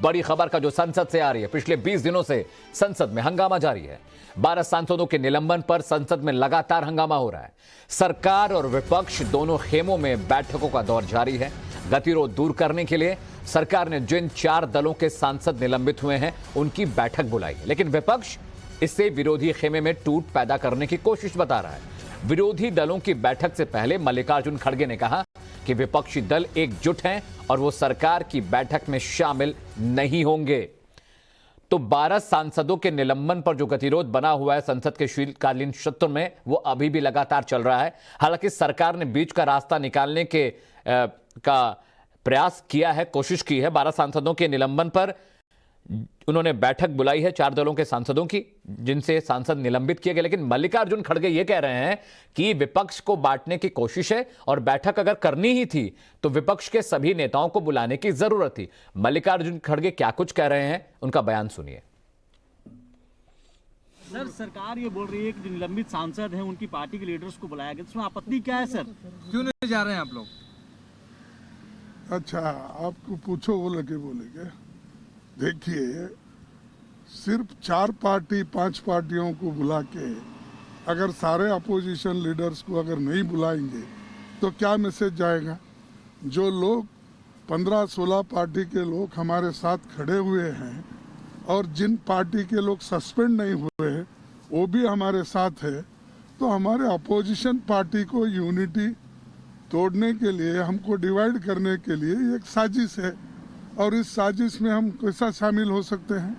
बड़ी खबर का जो संसद से आ रही है, पिछले 20 दिनों से संसद में हंगामा जारी है। 12 सांसदों के निलंबन पर संसद में लगातार हंगामा हो रहा है। सरकार और विपक्ष दोनों खेमों में बैठकों का दौर जारी है। गतिरोध दूर करने के लिए सरकार ने जिन 4 दलों के सांसद निलंबित हुए हैं उनकी बैठक बुलाई है, लेकिन विपक्ष इससे विरोधी खेमे में टूट पैदा करने की कोशिश बता रहा है। विरोधी दलों की बैठक से पहले मल्लिकार्जुन खड़गे ने कहा कि विपक्षी दल एकजुट हैं और वो सरकार की बैठक में शामिल नहीं होंगे। तो 12 सांसदों के निलंबन पर जो गतिरोध बना हुआ है संसद के शीतकालीन सत्र में, वो अभी भी लगातार चल रहा है। हालांकि सरकार ने बीच का रास्ता निकालने का प्रयास किया है, कोशिश की है। 12 सांसदों के निलंबन पर उन्होंने बैठक बुलाई है 4 दलों के सांसदों की, जिनसे सांसद निलंबित किए गए। लेकिन मल्लिकार्जुन खड़गे ये कह रहे हैं कि विपक्ष को बांटने की कोशिश है और बैठक अगर करनी ही थी तो विपक्ष के सभी नेताओं को बुलाने की जरूरत थी। मल्लिकार्जुन खड़गे क्या कुछ कह रहे हैं, उनका बयान सुनिए। सर, सरकार ये बोल रही है कि जो निलंबित सांसद हैं उनकी पार्टी के लीडर्स को बुलाया गया, इसमें आपत्ति क्या है सर? क्यों नहीं जा रहे हैं आप लोग? अच्छा, आपको पूछो वो लगे बोलेंगे। देखिए, सिर्फ 4 पार्टी 5 पार्टियों को बुला के अगर सारे अपोजिशन लीडर्स को अगर नहीं बुलाएंगे तो क्या मैसेज जाएगा? जो लोग 15-16 पार्टी के लोग हमारे साथ खड़े हुए हैं और जिन पार्टी के लोग सस्पेंड नहीं हुए हैं वो भी हमारे साथ है, तो हमारे अपोजिशन पार्टी को यूनिटी तोड़ने के लिए, हमको डिवाइड करने के लिए एक साजिश है और इस साजिश में हम कैसा शामिल हो सकते हैं?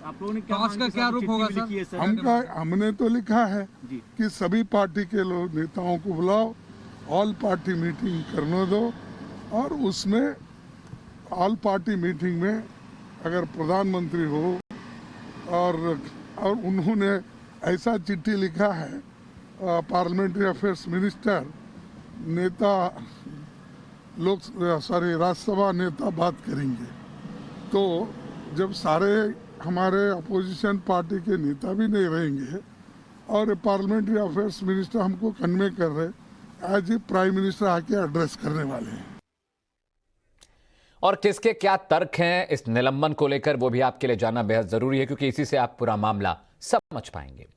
आप लोगों ने क्या रुख होगा सर? हमने तो लिखा है कि सभी पार्टी के लोग नेताओं को बुलाओ, ऑल पार्टी मीटिंग करने दो और उसमें ऑल पार्टी मीटिंग में अगर प्रधानमंत्री हो और उन्होंने ऐसा चिट्ठी लिखा है, पार्लियामेंट्री अफेयर्स मिनिस्टर, नेता राज्यसभा नेता बात करेंगे, तो जब सारे हमारे अपोजिशन पार्टी के नेता भी नहीं रहेंगे और पार्लियामेंट्री अफेयर्स मिनिस्टर हमको कन्वे कर रहे एज ए प्राइम मिनिस्टर आके एड्रेस करने वाले हैं। और किसके क्या तर्क हैं इस निलंबन को लेकर, वो भी आपके लिए जानना बेहद जरूरी है, क्योंकि इसी से आप पूरा मामला समझ पाएंगे।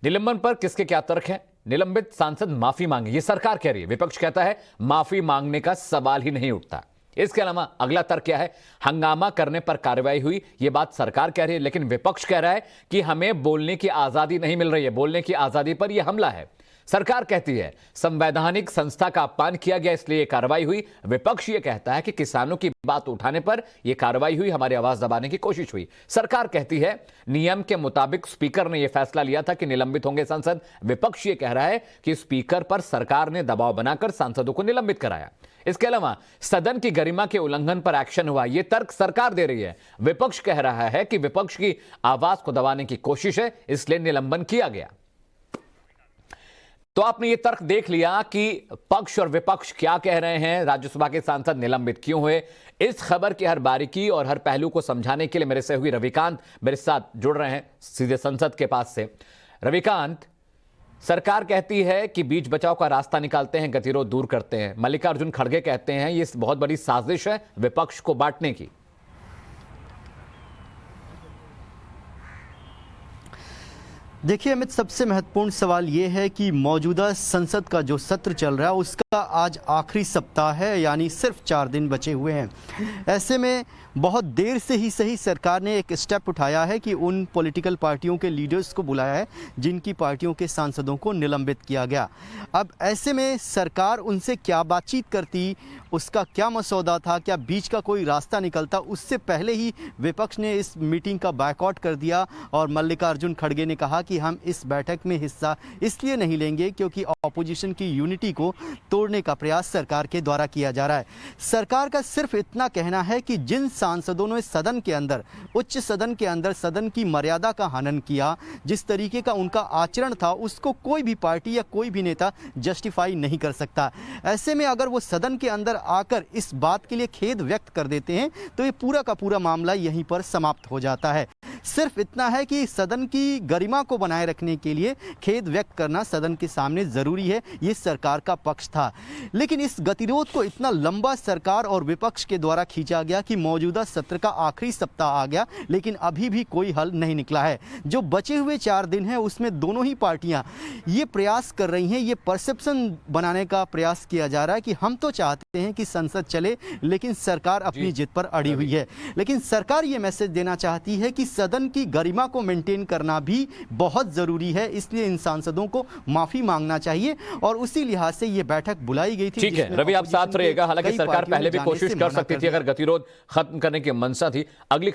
निलंबन पर किसके क्या तर्क हैं? निलंबित सांसद माफी मांगे, ये सरकार कह रही है। विपक्ष कहता है माफी मांगने का सवाल ही नहीं उठता। इसके अलावा अगला तर्क क्या है? हंगामा करने पर कार्रवाई हुई, ये बात सरकार कह रही है, लेकिन विपक्ष कह रहा है कि हमें बोलने की आजादी नहीं मिल रही है, बोलने की आजादी पर यह हमला है। सरकार कहती है संवैधानिक संस्था का अपमान किया गया, इसलिए कार्रवाई हुई। विपक्ष ये कहता है कि किसानों की बात उठाने पर यह कार्रवाई हुई, हमारी आवाज दबाने की कोशिश हुई। सरकार कहती है नियम के मुताबिक स्पीकर ने यह फैसला लिया था कि निलंबित होंगे सांसद। विपक्ष ये कह रहा है कि स्पीकर पर सरकार ने दबाव बनाकर सांसदों को निलंबित कराया। इसके अलावा सदन की गरिमा के उल्लंघन पर एक्शन हुआ, यह तर्क सरकार दे रही है। विपक्ष कह रहा है कि विपक्ष की आवाज को दबाने की कोशिश है, इसलिए निलंबन किया गया। तो आपने ये तर्क देख लिया कि पक्ष और विपक्ष क्या कह रहे हैं, राज्यसभा के सांसद निलंबित क्यों हुए। इस खबर की हर बारीकी और हर पहलू को समझाने के लिए मेरे सहयोगी रविकांत मेरे साथ जुड़ रहे हैं सीधे संसद के पास से। रविकांत, सरकार कहती है कि बीच बचाव का रास्ता निकालते हैं, गतिरोध दूर करते हैं। मल्लिकार्जुन खड़गे कहते हैं ये बहुत बड़ी साजिश है विपक्ष को बांटने की। देखिए अमित, सबसे महत्वपूर्ण सवाल ये है कि मौजूदा संसद का जो सत्र चल रहा है उसका आज आखिरी सप्ताह है, यानी सिर्फ 4 दिन बचे हुए हैं। ऐसे में बहुत देर से ही सही सरकार ने एक स्टेप उठाया है कि उन पॉलिटिकल पार्टियों के लीडर्स को बुलाया है जिनकी पार्टियों के सांसदों को निलंबित किया गया। अब ऐसे में सरकार उनसे क्या बातचीत करती, उसका क्या मसौदा था, क्या बीच का कोई रास्ता निकलता, उससे पहले ही विपक्ष ने इस मीटिंग का बायकॉट कर दिया और मल्लिकार्जुन खड़गे ने कहा कि हम इस बैठक में हिस्सा इसलिए नहीं लेंगे क्योंकि ऑपोजिशन की यूनिटी को तोड़ने का प्रयास सरकार के द्वारा किया जा रहा है। सरकार का सिर्फ इतना कहना है कि जिन सांसदों ने सदन के अंदर, उच्च सदन के अंदर सदन की मर्यादा का हनन किया, जिस तरीके का उनका आचरण था, उसको कोई भी पार्टी या कोई भी नेता जस्टिफाई नहीं कर सकता। ऐसे में अगर वो सदन के अंदर आकर इस बात के लिए खेद व्यक्त कर देते हैं तो ये पूरा का पूरा मामला यहीं पर समाप्त हो जाता है। सिर्फ इतना है कि सदन की गरिमा को बनाए रखने के लिए खेद व्यक्त करना सदन के सामने जरूरी है, ये सरकार का पक्ष था। लेकिन इस गतिरोध को इतना लंबा सरकार और विपक्ष के द्वारा खींचा गया कि मौजूदा सत्र का आखिरी सप्ताह आ गया, लेकिन अभी भी कोई हल नहीं निकला है। जो बचे हुए 4 दिन हैं उसमें दोनों ही पार्टियां ये प्रयास कर रही हैं, ये परसेप्शन बनाने का प्रयास किया जा रहा है कि हम तो चाहते हैं कि संसद चले, लेकिन सरकार अपनी जिद पर अड़ी हुई है। लेकिन सरकार ये मैसेज देना चाहती है कि सदन की गरिमा को मेंटेन करना भी बहुत जरूरी है, इसलिए इन सांसदों को माफी मांगना चाहिए और उसी लिहाज से ये बैठक बुलाई गई थी। ठीक है रवि, आप साथ रहिएगा। हालांकि सरकार पहले भी कोशिश कर सकती थी अगर गतिरोध खत्म करने की मंशा थी। अगली